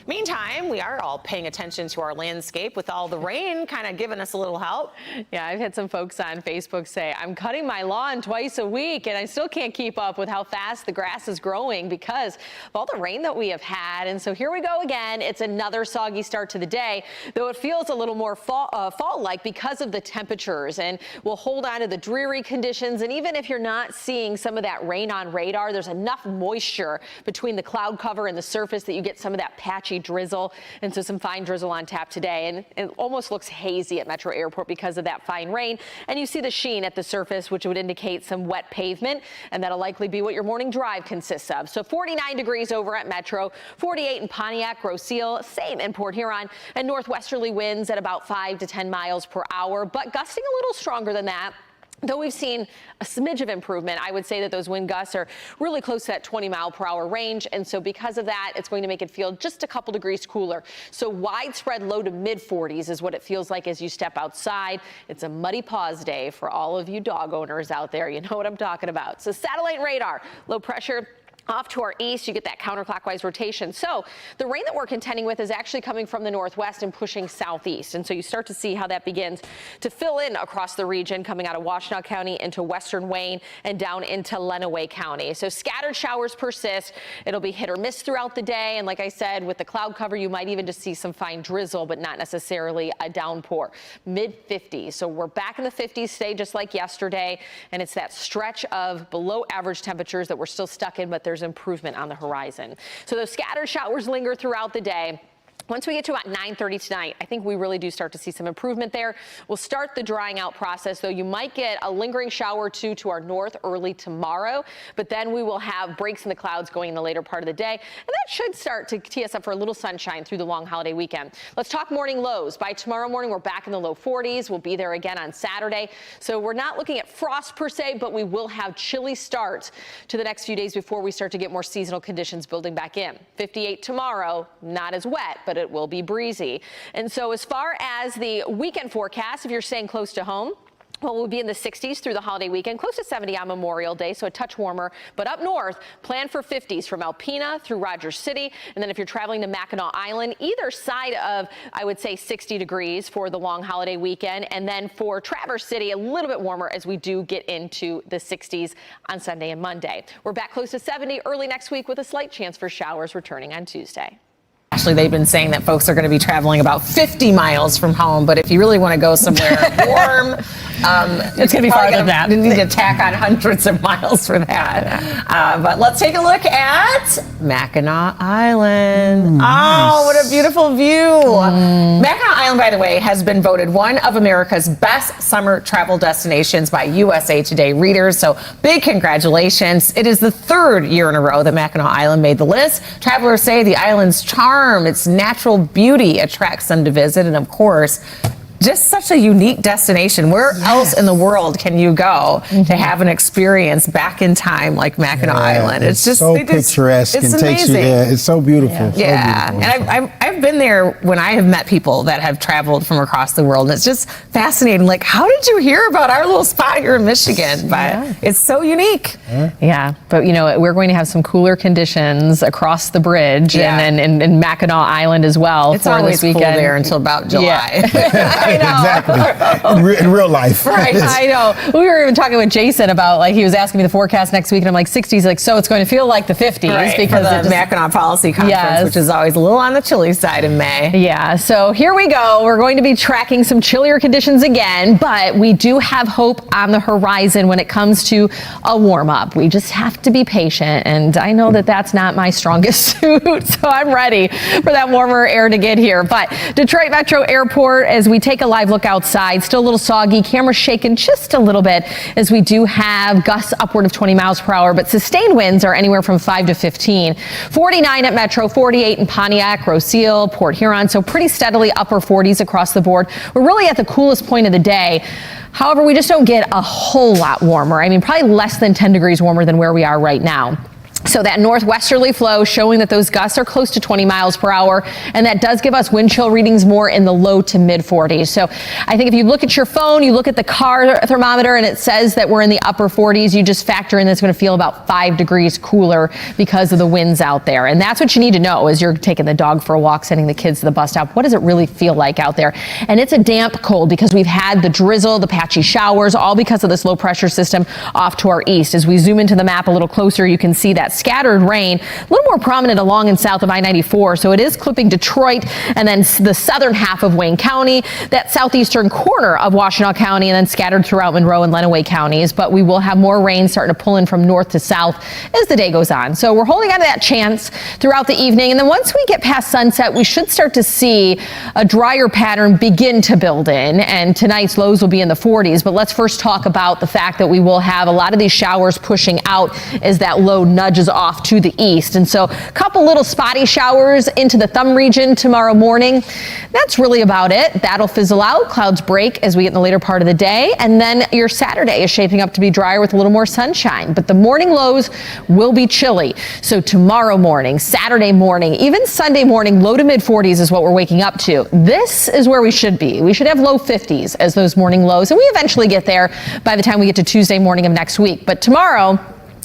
Meantime, we are all paying attention to our landscape with all the rain kind of giving us a little help. Yeah, I've had some folks on Facebook say, I'm cutting my lawn twice a week and I still can't keep up with how fast the grass is growing because of all the rain that we have had. And so here we go again. It's another soggy start to the day, though it feels a little more fall-like because of the temperatures. And we'll hold on to the dreary conditions. And even if you're not seeing some of that rain on radar, there's enough moisture between the cloud cover and the surface that you get some of that patchy drizzle, and so some fine drizzle on tap today, and it almost looks hazy at Metro Airport because of that fine rain. And you see the sheen at the surface, which would indicate some wet pavement, and that'll likely be what your morning drive consists of. So 49 degrees over at Metro, 48 in Pontiac, Roseal, same in Port Huron, and northwesterly winds at about 5 to 10 miles per hour, but gusting a little stronger than that. Though we've seen a smidge of improvement, I would say that those wind gusts are really close to that 20-mile-per-hour range. And so because of that, it's going to make it feel just a couple degrees cooler. So widespread low to mid-40s is what it feels like as you step outside. It's a muddy paws day for all of you dog owners out there. You know what I'm talking about. So satellite radar, low pressure off to our east, you get that counterclockwise rotation. So the rain that we're contending with is actually coming from the northwest and pushing southeast. And so you start to see how that begins to fill in across the region, coming out of Washtenaw County into western Wayne and down into Lenawee County. So scattered showers persist. It'll be hit or miss throughout the day. And like I said, with the cloud cover, you might even just see some fine drizzle, but not necessarily a downpour. Mid-50s. So we're back in the 50s today, just like yesterday. And it's that stretch of below average temperatures that we're still stuck in, but there's improvement on the horizon. So those scattered showers linger throughout the day. Once we get to about 9:30 tonight, I think we really do start to see some improvement there. We'll start the drying out process, though you might get a lingering shower or two to our north early tomorrow, but then we will have breaks in the clouds going in the later part of the day, and that should start to tee us up for a little sunshine through the long holiday weekend. Let's talk morning lows. By tomorrow morning, we're back in the low 40s. We'll be there again on Saturday. So we're not looking at frost per se, but we will have chilly starts to the next few days before we start to get more seasonal conditions building back in. 58 tomorrow, not as wet, but it will be breezy. And so as far as the weekend forecast, if you're staying close to home, well, we'll be in the 60s through the holiday weekend, close to 70 on Memorial Day, so a touch warmer. But up north, plan for 50s from Alpena through Rogers City. And then if you're traveling to Mackinac Island, either side of, I would say, 60 degrees for the long holiday weekend. And then for Traverse City, a little bit warmer as we do get into the 60s on Sunday and Monday. We're back close to 70 early next week with a slight chance for showers returning on Tuesday. Actually, they've been saying that folks are going to be traveling about 50 miles from home, but if you really want to go somewhere warm, it's going to be farther than that. You need to tack on hundreds of miles for that. But let's take a look at Mackinac Island. Oh, what a beautiful view. Mackinac Island, by the way, has been voted one of America's best summer travel destinations by USA Today readers. So big congratulations. It is the third year in a row that Mackinac Island made the list. Travelers say the island's charm, its natural beauty attracts them to visit, and of course, just such a unique destination. Where else in the world can you go to have an experience back in time like Mackinac Island? It's just so picturesque and takes you there. It's so beautiful. Yeah, so beautiful. And I've been there when I have met people that have traveled from across the world, and it's just fascinating. Like, how did you hear about our little spot here in Michigan? But it's so unique. Yeah, but you know, we're going to have some cooler conditions across the bridge and then in Mackinac Island as well. It's for always this weekend. cool there until about July. Exactly. In real life. Right. I know. We were even talking with Jason about, like, he was asking me the forecast next week, and I'm like, 60s. Like, so it's going to feel like the 50s because of the Mackinac Policy Conference, which is always a little on the chilly side in May. Yeah. So here we go. We're going to be tracking some chillier conditions again, but we do have hope on the horizon when it comes to a warm up. We just have to be patient, and I know that that's not my strongest suit, so I'm ready for that warmer air to get here. But Detroit Metro Airport, as we take a live look outside, still a little soggy, camera shaking just a little bit as we do have gusts upward of 20 miles per hour, but sustained winds are anywhere from 5 to 15. 49 at Metro, 48 in Pontiac, Roseal, Port Huron, so pretty steadily upper 40s across the board. We're really at the coolest point of the day. However, we just don't get a whole lot warmer. I mean, probably less than 10 degrees warmer than where we are right now. So that northwesterly flow showing that those gusts are close to 20 miles per hour, and that does give us wind chill readings more in the low to mid 40s. So I think if you look at your phone, you look at the car thermometer, and it says that we're in the upper 40s, you just factor in that it's going to feel about 5 degrees cooler because of the winds out there. And that's what you need to know as you're taking the dog for a walk, sending the kids to the bus stop. What does it really feel like out there? And it's a damp cold because we've had the drizzle, the patchy showers, all because of this low pressure system off to our east. As we zoom into the map a little closer, you can see that scattered rain, a little more prominent along and south of I-94. So it is clipping Detroit and then the southern half of Wayne County, that southeastern corner of Washtenaw County, and then scattered throughout Monroe and Lenawee counties. But we will have more rain starting to pull in from north to south as the day goes on. So we're holding on to that chance throughout the evening. And then once we get past sunset, we should start to see a drier pattern begin to build in. And tonight's lows will be in the 40s. But let's first talk about the fact that we will have a lot of these showers pushing out as that low nudges off to the east. And so a couple little spotty showers into the thumb region tomorrow morning. That's really about it. That'll fizzle out. Clouds break as we get in the later part of the day. And then your Saturday is shaping up to be drier with a little more sunshine. But the morning lows will be chilly. So tomorrow morning, Saturday morning, even Sunday morning, low to mid 40s is what we're waking up to. This is where we should be. We should have low 50s as those morning lows. And we eventually get there by the time we get to Tuesday morning of next week. But tomorrow,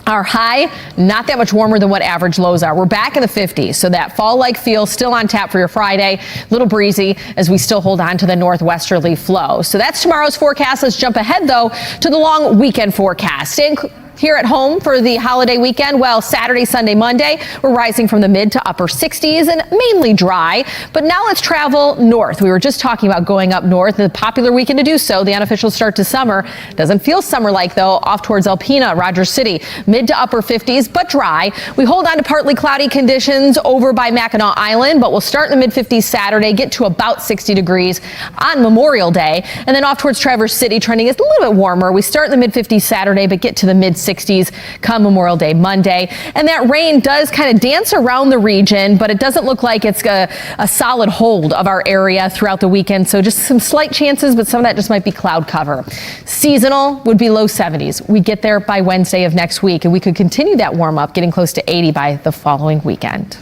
our high, not that much warmer than what average lows are. We're back in the 50s, so that fall-like feel still on tap for your Friday. A little breezy as we still hold on to the northwesterly flow. So that's tomorrow's forecast. Let's jump ahead, though, to the long weekend forecast. Staying here at home for the holiday weekend, well, Saturday, Sunday, Monday, we're rising from the mid to upper 60s and mainly dry. But now let's travel north. We were just talking about going up north, the popular weekend to do so, the unofficial start to summer. Doesn't feel summer-like, though, off towards Alpena, Rogers City, mid to upper 50s, but dry. We hold on to partly cloudy conditions over by Mackinac Island, but we'll start in the mid-50s Saturday, get to about 60 degrees on Memorial Day, and then off towards Traverse City, trending is a little bit warmer. We start in the mid-50s Saturday, but get to the mid-60s come Memorial Day Monday. And that rain does kind of dance around the region, but it doesn't look like it's a solid hold of our area throughout the weekend. So just some slight chances, but some of that just might be cloud cover. Seasonal would be low 70s. We get there by Wednesday of next week, and we could continue that warm up, getting close to 80 by the following weekend.